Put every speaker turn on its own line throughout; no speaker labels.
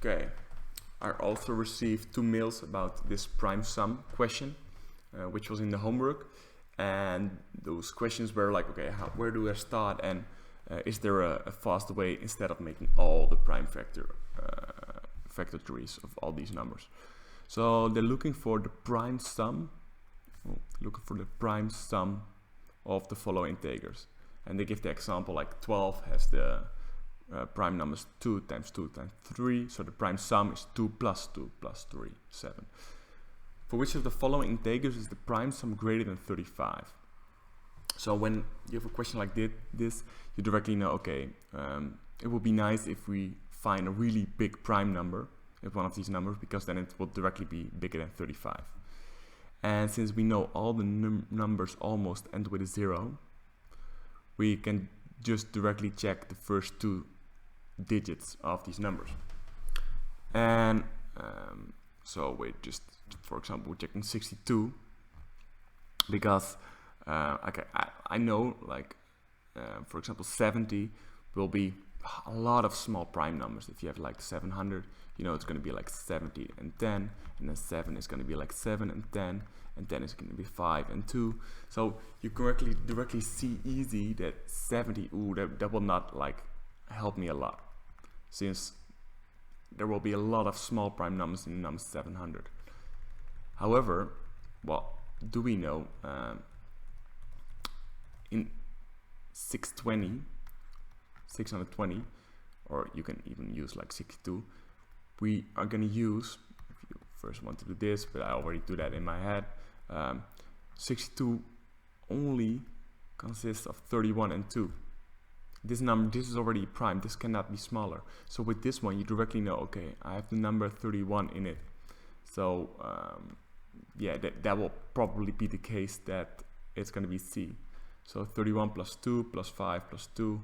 Okay, I also received 2 mails about this prime sum question, which was in the homework, and those questions were like, okay, where do I start, and is there a fast way instead of making all the prime factor trees of all these numbers? So they're looking for the prime sum, of the following integers, and they give the example like 12 has the prime numbers 2 times 2 times 3, so the prime sum is 2 plus 2 plus 3, 7. For which of the following integers is the prime sum greater than 35? So when you have a question like this, you directly know, okay, it would be nice if we find a really big prime number with one of these numbers, because then it will directly be bigger than 35. And since we know all the numbers almost end with a 0, we can just directly check the first 2 digits of these numbers. And so we just, for example, we're checking 62 because okay, I know, like for example 70 will be a lot of small prime numbers. If you have like 700, you know it's going to be like 70 and 10, and then 7 is going to be like 7 and 10, and 10 is going to be 5 and 2. So you can directly see easy that 70, that will not like help me a lot, since there will be a lot of small prime numbers in number 700. However, what do we know? In 620, or you can even use like 62, we are going to use, if you first want to do this, but I already do that in my head, 62 only consists of 31 and 2. This number, this is already prime, this cannot be smaller. So with this one, you directly know, okay, I have the number 31 in it. So yeah, that will probably be the case that it's going to be C. So 31 plus 2 plus 5 plus 2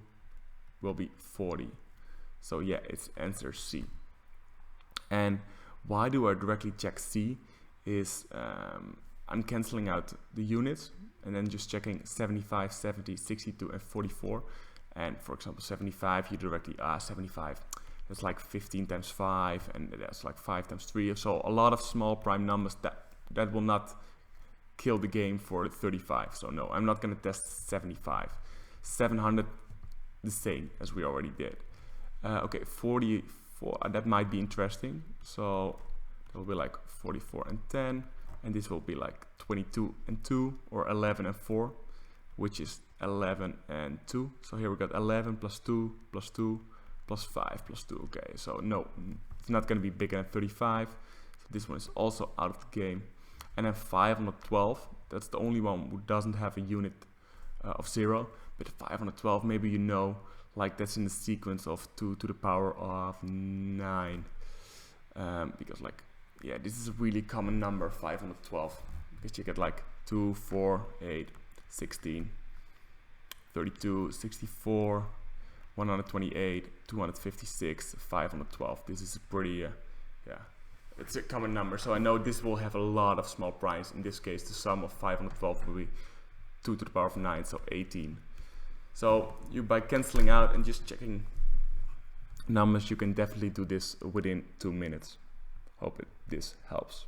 will be 40. So yeah, it's answer C. And why do I directly check C is I'm cancelling out the units and then just checking 75, 70, 62 and 44. And for example 75, you directly 75, that's like 15 times 5, and that's like 5 times 3. So a lot of small prime numbers that will not kill the game for 35. So no, I'm not going to test 75. 700, the same as we already did. Okay, 44, that might be interesting. So it will be like 44 and 10, and this will be like 22 and 2, or 11 and 4, which is 11 and 2. So here we got 11 plus 2 plus 2 plus 5 plus 2. Okay, so no, it's not going to be bigger than 35. So this one is also out of the game. And then 512, that's the only one who doesn't have a unit of 0. But 512, maybe you know, like that's in the sequence of 2 to the power of 9. Because like, yeah, this is a really common number, 512. Because you get like 2, 4, 8, 16, 32, 64, 128, 256, 512. This is a pretty, yeah, it's a common number. So I know this will have a lot of small primes. In this case, the sum of 512 will be 2 to the power of 9, so 18. So you, by cancelling out and just checking numbers, you can definitely do this within 2 minutes. Hope this helps.